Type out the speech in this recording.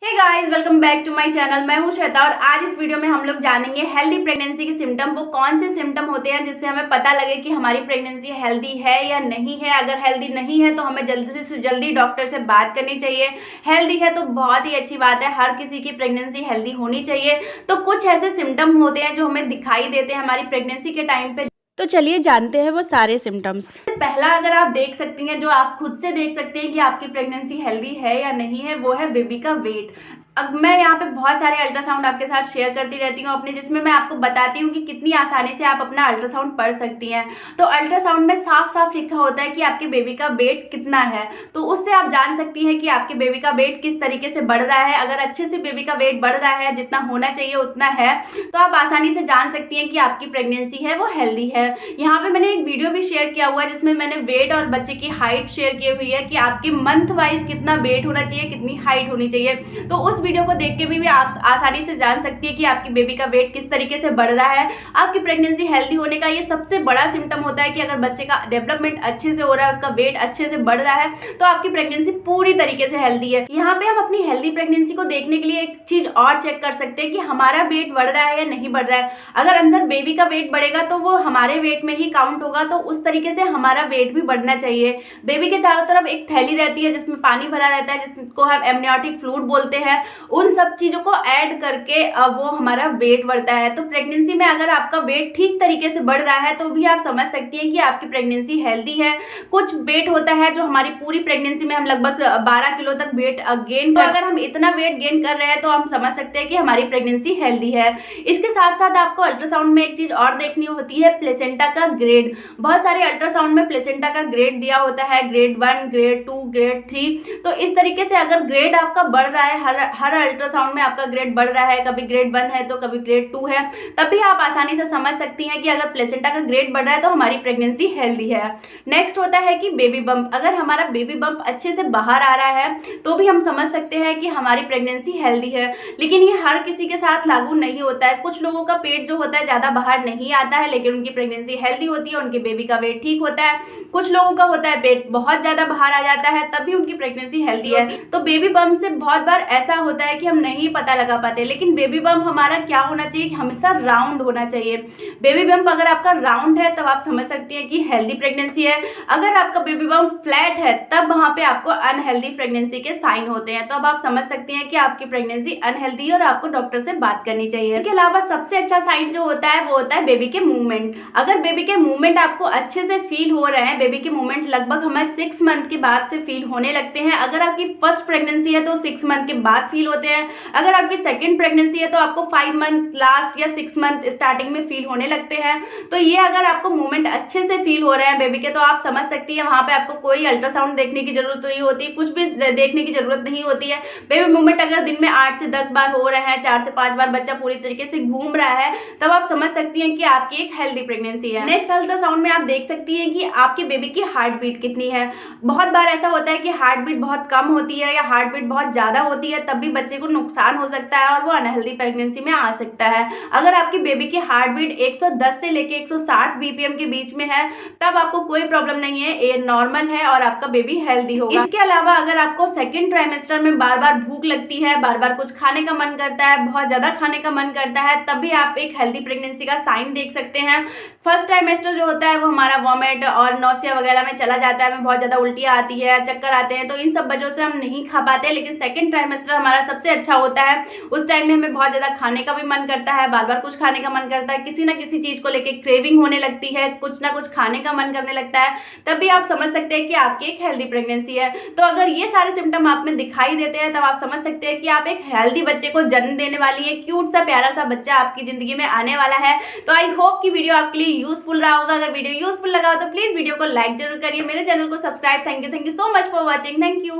Hey guys, welcome back to my channel. मैं हूं श्वेता और आज इस वीडियो में हम लोग जानेंगे हेल्दी प्रेगनेंसी के सिम्टम। वो कौन से सिम्टम होते हैं जिससे हमें पता लगे कि हमारी प्रेगनेंसी हेल्दी है या नहीं है। अगर हेल्दी नहीं है तो हमें जल्दी से जल्दी डॉक्टर से बात करनी चाहिए। हेल्दी है तो बहुत ही अच्छी बात है, हर किसी की प्रेगनेंसी हेल्दी होनी चाहिए। तो कुछ ऐसे सिम्टम होते हैं जो हमें दिखाई देते हैं हमारी प्रेगनेंसी के टाइम पे। तो चलिए जानते हैं वो सारे सिम्टम्स। पहला अगर आप देख सकती हैं, जो आप खुद से देख सकते हैं कि आपकी प्रेगनेंसी हेल्दी है या नहीं है, वो है बेबी का वेट। अब मैं यहाँ पे बहुत सारे अल्ट्रासाउंड आपके साथ शेयर करती रहती हूँ अपने, जिसमें मैं आपको बताती हूँ कि कितनी आसानी से आप अपना अल्ट्रासाउंड पढ़ सकती हैं। तो अल्ट्रासाउंड में साफ साफ लिखा होता है कि आपके बेबी का वेट कितना है, तो उससे आप जान सकती हैं कि आपके बेबी का वेट किस तरीके से बढ़ रहा है। अगर अच्छे से बेबी का वेट बढ़ रहा है, जितना होना चाहिए उतना है, तो आप आसानी से जान सकती हैं कि आपकी प्रेगनेंसी है वो हेल्दी है। यहाँ पे मैंने एक वीडियो भी शेयर किया हुआ है जिसमें मैंने वेट और बच्चे की हाइट शेयर की हुई है कि आपके मंथ वाइज कितना वेट होना चाहिए, कितनी हाइट होनी चाहिए। तो उस वीडियो को देख के भी आप आसानी से जान सकती है कि आपकी बेबी का वेट किस तरीके से बढ़ रहा है। आपकी प्रेगनेंसी हेल्दी होने का ये सबसे बड़ा सिम्टम होता है कि अगर बच्चे का डेवलपमेंट अच्छे से हो रहा है, उसका वेट अच्छे से बढ़ रहा है, तो आपकी प्रेगनेंसी पूरी तरीके से हेल्दी है। यहाँ पे हम अपनी हेल्दी प्रेगनेंसी को देखने के लिए एक चीज और चेक कर सकते हैं कि हमारा वेट बढ़ रहा है या नहीं बढ़ रहा है। अगर अंदर बेबी का वेट बढ़ेगा तो वो हमारे वेट में ही काउंट होगा, तो उस तरीके से हमारा वेट भी बढ़ना चाहिए। बेबी के चारों तरफ एक थैली रहती है जिसमें पानी भरा रहता है, जिसको हम एमनियोटिक फ्लूइड बोलते हैं। उन सब चीजों को ऐड करके अब वो हमारा वेट बढ़ता है। तो प्रेगनेंसी में अगर आपका वेट ठीक तरीके से बढ़ रहा है तो भी आप समझ सकती हैं कि आपकी प्रेगनेंसी हेल्दी है। कुछ वेट होता है जो हमारी पूरी प्रेगनेंसी में हम लगभग 12 किलो तक वेट गेन कर, अगर हम इतना वेट गेन कर रहे हैं तो हम समझ सकते हैं कि हमारी प्रेगनेंसी हेल्दी है। इसके साथ साथ आपको अल्ट्रासाउंड में एक चीज और देखनी होती है, प्लेसेंटा का ग्रेड। बहुत सारे अल्ट्रासाउंड में प्लेसेंटा का ग्रेड दिया होता है, ग्रेड 1, ग्रेड 2, ग्रेड 3। तो इस तरीके से अगर ग्रेड आपका बढ़ रहा है, हर अल्ट्रासाउंड में आपका ग्रेड बढ़ रहा है, कभी ग्रेड 1 है तो कभी ग्रेड 2 है, तभी आप आसानी से समझ सकती हैं कि अगर प्लेसेंटा का ग्रेड बढ़ रहा है तो हमारी प्रेगनेंसी हेल्दी है। नेक्स्ट होता है कि बेबी बम्प। अगर हमारा बेबी बम्प अच्छे से बाहर आ रहा है तो भी हम समझ सकते हैं कि हमारी प्रेगनेंसी हेल्दी है। लेकिन ये हर किसी के साथ लागू नहीं होता है। कुछ लोगों का पेट जो होता है ज्यादा बाहर नहीं आता है लेकिन उनकी प्रेगनेंसी हेल्दी होती है, उनके बेबी का वेट ठीक होता है। कुछ लोगों का होता है पेट बहुत ज्यादा बाहर आ जाता है, तब भी उनकी प्रेगनेंसी हेल्दी है। तो बेबी बम्प से बहुत बार ऐसा होता है कि हम नहीं पता लगा पाते। लेकिन बेबी बम्प हमारा क्या होना चाहिए, हमेशा राउंड होना चाहिए। बेबी बम्प अगर आपका राउंड है तब आप समझ सकती हैं कि हेल्दी प्रेगनेंसी है। अगर आपका बेबी बम्प फ्लैट है तब वहां पे आपको अनहेल्दी प्रेगनेंसी के साइन होते हैं। तो अब आप समझ सकती हैं कि आपकी प्रेगनेंसी अनहेल्दी है और आपको डॉक्टर से बात करनी चाहिए। इसके अलावा सबसे अच्छा साइन जो होता है वो होता है बेबी के मूवमेंट। अगर बेबी के मूवमेंट आपको अच्छे से फील हो रहे हैं, बेबी के मूवमेंट लगभग हमें 6 मंथ के बाद से फील होने लगते हैं। अगर आपकी फर्स्ट प्रेगनेंसी है तो 6 मंथ के बाद फील होते हैं। अगर आपकी सेकंड प्रेगनेंसी है तो आपको 5 मंथ लास्ट या 6 मंथ स्टार्टिंग में फील होने लगते हैं। तो ये अगर आपको मूवमेंट अच्छे से फील हो रहे हैं बेबी के, तो आप समझ सकती है वहां पे आपको कोई अल्ट्रासाउंड देखने की जरूरत नहीं होती, कुछ भी देखने की जरूरत नहीं होती है। बेबी मूवमेंट अगर दिन में 8 से 10 बार हो रहे हैं, 4 से 5 बार बच्चा पूरी तरीके से घूम रहा है, तब आप समझ सकती हैं कि आपकी एक हेल्दी प्रेगनेंसी है। नेक्स्ट अल्ट्रासाउंड में आप देख सकती हैं कि आपके बेबी की हार्ट बीट कितनी है। बहुत बार ऐसा होता है कि हार्ट बीट बहुत कम होती है या हार्ट बीट बहुत ज्यादा होती है, तब भी बच्चे को नुकसान हो सकता है और वो अनहेल्दी प्रेगनेंसी में आ सकता है। अगर आपकी बेबी की हार्ट बीट 110 से लेके 160 बीपीएम के बीच में है तब आपको कोई प्रॉब्लम नहीं है, ये नॉर्मल है और आपका बेबी हेल्दी होगा। इसके अलावा अगर आपको सेकंड ट्राइमेस्टर में बार बार भूख लगती है, बार बार कुछ खाने का मन करता है, बहुत ज्यादा खाने का मन करता है, तब भी आप एक हेल्दी प्रेगनेंसी का साइन देख सकते हैं। फर्स्ट ट्राइमेस्टर जो होता है वो हमारा वॉमिट और नौसिया वगैरह में चला जाता है, हमें बहुत ज्यादा उल्टियां आती है, चक्कर आते हैं, तो इन सब वजह से हम नहीं खा पाते। लेकिन सेकंड ट्राइमेस्टर हमारा सबसे अच्छा होता है। उस टाइम में हमें बहुत ज्यादा खाने का भी मन करता है, बार बार कुछ खाने का मन करता है, किसी ना किसी चीज को लेके क्रेविंग होने लगती है, कुछ ना कुछ खाने का मन करने लगता है, तब भी आप समझ सकते हैं कि आपकी एक हेल्दी प्रेगनेंसी है। तो अगर ये सारे सिम्टम आप में दिखाई देते हैं तब आप समझ सकते हैं कि आप एक हेल्दी बच्चे को जन्म देने वाली है। क्यूट सा प्यारा सा बच्चा आपकी जिंदगी में आने वाला है। तो आई होप कि वीडियो आपके लिए यूजफुल रहा होगा। अगर वीडियो यूजफुल लगा हो तो प्लीज वीडियो को लाइक जरूर करिए, मेरे चैनल को subscribe. Thank you so much for watching. Thank you.